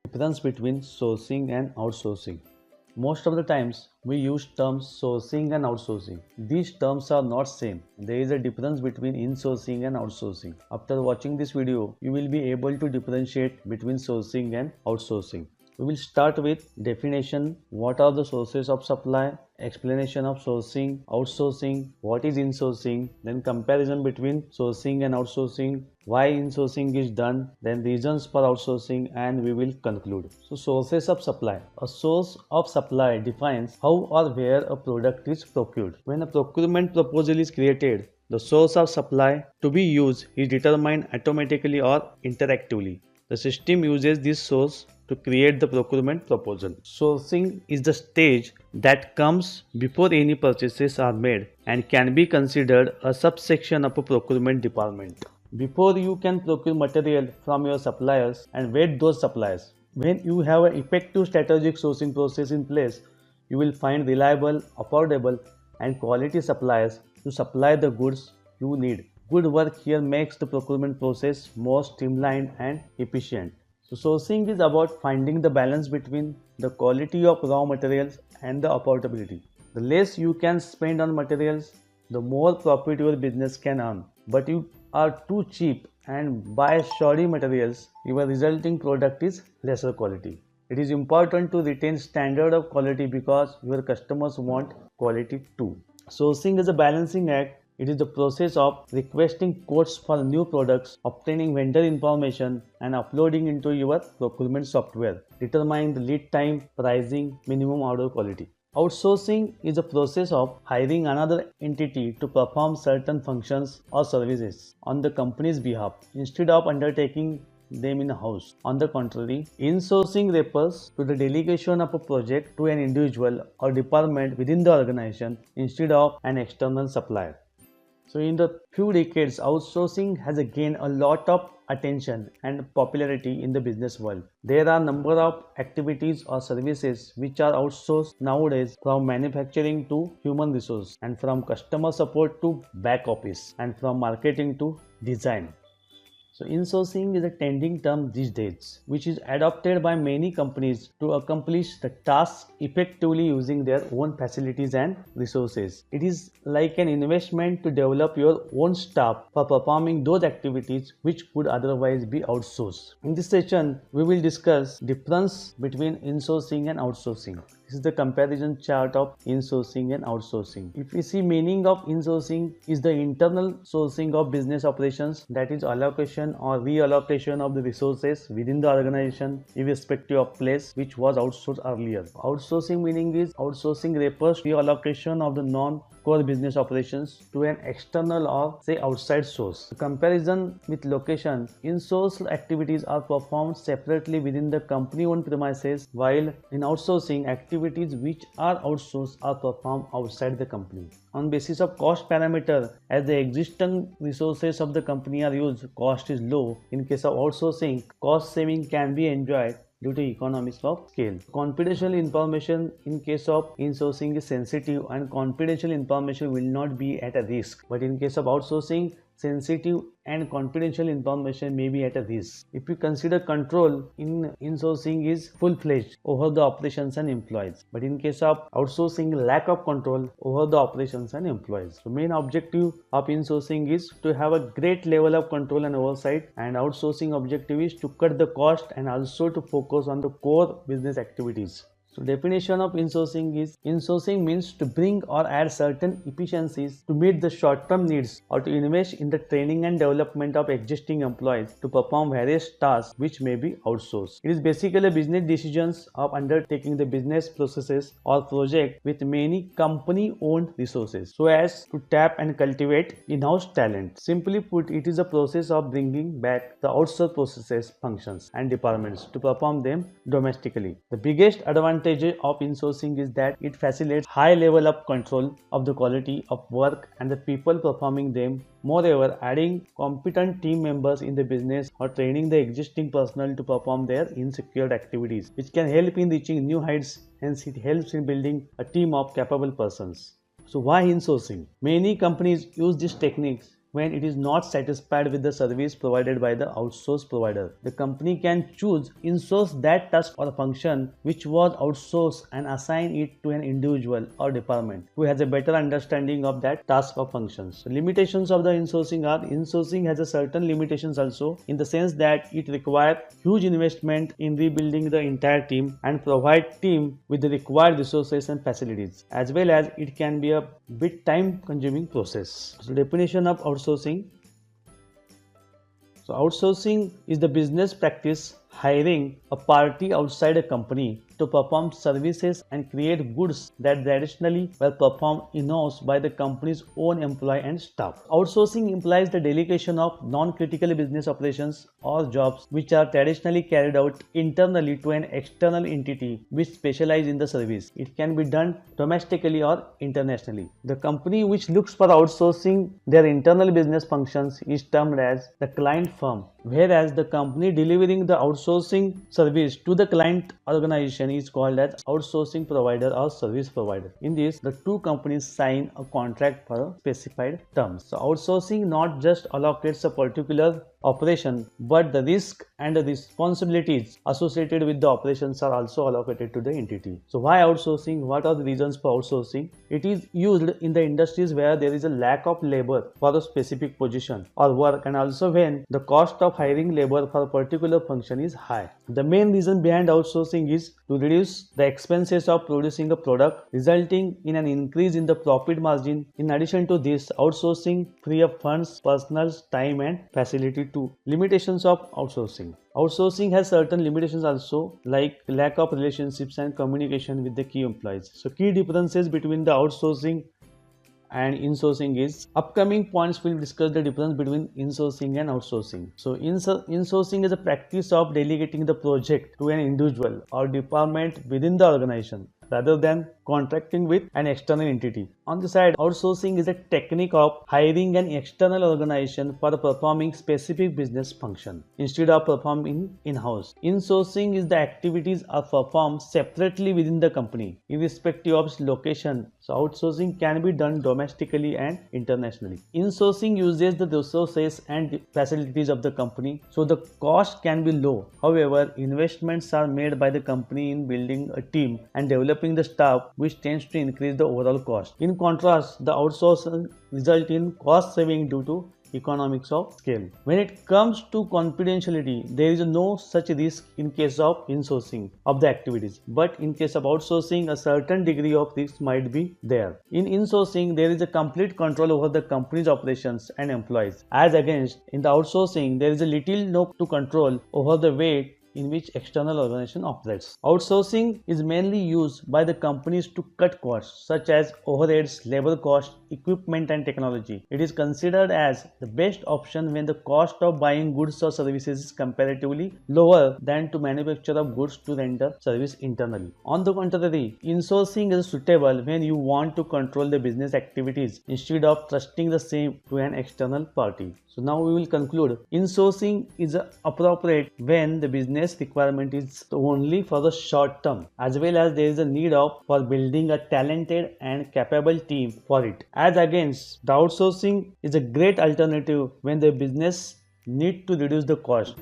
Difference between sourcing and outsourcing. Most of the times we use terms sourcing and outsourcing. These terms are not same. There is a difference between insourcing and outsourcing. After watching this video, you will be able to differentiate between sourcing and outsourcing. We will start with definition, what are the sources of supply, explanation of sourcing, outsourcing, what is insourcing, then comparison between sourcing and outsourcing, why insourcing is done, then reasons for outsourcing, and we will conclude. So sources of supply. A source of supply defines how or where a product is procured. When a procurement proposal is created, the source of supply to be used is determined automatically or interactively. The system uses this source to create the procurement proposal. Sourcing is the stage that comes before any purchases are made and can be considered a subsection of a procurement department. Before you can procure material from your suppliers and vet those suppliers. When you have an effective strategic sourcing process in place, you will find reliable, affordable, and quality suppliers to supply the goods you need. Good work here makes the procurement process more streamlined and efficient. So sourcing is about finding the balance between the quality of raw materials and the affordability. The less you can spend on materials, the more profit your business can earn. But you are too cheap and buy shoddy materials, your resulting product is lesser quality. It is important to retain standard of quality because your customers want quality too. Sourcing is a balancing act. It is the process of requesting quotes for new products, obtaining vendor information, and uploading into your procurement software, determining the lead time, pricing, minimum order quality. Outsourcing is a process of hiring another entity to perform certain functions or services on the company's behalf instead of undertaking them in-house. On the contrary, insourcing refers to the delegation of a project to an individual or department within the organization instead of an external supplier. So in the few decades, outsourcing has gained a lot of attention and popularity in the business world. There are a number of activities or services which are outsourced nowadays, from manufacturing to human resource, and from customer support to back office, and from marketing to design. So insourcing is a trending term these days, which is adopted by many companies to accomplish the task effectively using their own facilities and resources. It is like an investment to develop your own staff for performing those activities which would otherwise be outsourced. In this session, we will discuss difference between insourcing and outsourcing. This is the comparison chart of insourcing and outsourcing. If we see, meaning of insourcing is the internal sourcing of business operations, that is allocation or reallocation of the resources within the organization irrespective of place which was outsourced earlier. Outsourcing meaning is outsourcing refers to reallocation of the non-core business operations to an external or say outside source. The comparison with location, insourced activities are performed separately within the company-owned premises, while in outsourcing, activities which are outsourced are performed outside the company. On basis of cost parameter, as the existing resources of the company are used, cost is low. In case of outsourcing, cost saving can be enjoyed due to economies of scale. Confidential information in case of insourcing is sensitive and confidential information will not be at a risk. But in case of outsourcing, sensitive and confidential information may be at a risk. If you consider control in insourcing is full-fledged over the operations and employees, but in case of outsourcing, lack of control over the operations and employees. So main objective of insourcing is to have a great level of control and oversight, and outsourcing objective is to cut the cost and also to focus on the core business activities. So definition of insourcing is, insourcing means to bring or add certain efficiencies to meet the short-term needs or to invest in the training and development of existing employees to perform various tasks which may be outsourced. It is basically business decisions of undertaking the business processes or project with many company-owned resources so as to tap and cultivate in-house talent. Simply put, it is a process of bringing back the outsourced processes, functions and departments to perform them domestically. The biggest advantage of insourcing is that it facilitates high level of control of the quality of work and the people performing them. Moreover, adding competent team members in the business or training the existing personnel to perform their in-secured activities, which can help in reaching new heights. Hence, it helps in building a team of capable persons. So why insourcing? Many companies use these techniques when it is not satisfied with the service provided by the outsource provider. The company can choose insource that task or function which was outsourced and assign it to an individual or department who has a better understanding of that task or functions. The limitations of the insourcing are insourcing has a certain limitations also in the sense that it requires huge investment in rebuilding the entire team and provide team with the required resources and facilities, as well as it can be a bit time consuming process. So definition of outsourcing. So outsourcing is the business practice hiring a party outside a company to perform services and create goods that traditionally were performed in-house by the company's own employee and staff. Outsourcing implies the delegation of non-critical business operations or jobs which are traditionally carried out internally to an external entity which specializes in the service. It can be done domestically or internationally. The company which looks for outsourcing their internal business functions is termed as the client firm, whereas the company delivering the outsourcing service to the client organization is called as outsourcing provider or service provider. In this, the two companies sign a contract for specified terms. So outsourcing not just allocates a particular operation, but the risk and the responsibilities associated with the operations are also allocated to the entity. So why outsourcing? What are the reasons for outsourcing? It is used in the industries where there is a lack of labor for a specific position or work, and also when the cost of hiring labor for a particular function is high. The main reason behind outsourcing is to reduce the expenses of producing a product, resulting in an increase in the profit margin. In addition to this, outsourcing free up funds, personal time and facility to. Limitations of outsourcing. Outsourcing has certain limitations also, like lack of relationships and communication with the key employees. So key differences between the outsourcing and insourcing is upcoming points will discuss the difference between insourcing and outsourcing. So insourcing is a practice of delegating the project to an individual or department within the organization rather than contracting with an external entity. On the side, outsourcing is a technique of hiring an external organization for performing specific business function instead of performing in-house. Insourcing is the activities are performed separately within the company, irrespective of its location. So outsourcing can be done domestically and internationally. Insourcing uses the resources and facilities of the company, so the cost can be low. However, investments are made by the company in building a team and developing the staff, which tends to increase the overall cost. In contrast, the outsourcing results in cost saving due to economics of scale. When it comes to confidentiality, there is no such risk in case of insourcing of the activities, but in case of outsourcing, a certain degree of risk might be there. In insourcing, there is a complete control over the company's operations and employees, as against in the outsourcing, there is a little no to control over the way in which external organization operates. Outsourcing is mainly used by the companies to cut costs such as overheads, labor cost, equipment and technology. It is considered as the best option when the cost of buying goods or services is comparatively lower than to manufacture of goods to render service internally. On the contrary, insourcing is suitable when you want to control the business activities instead of trusting the same to an external party. So now we will conclude. Insourcing is appropriate when the business requirement is only for the short term, as well as there is a need for building a talented and capable team for it. As against, the outsourcing is a great alternative when the business need to reduce the cost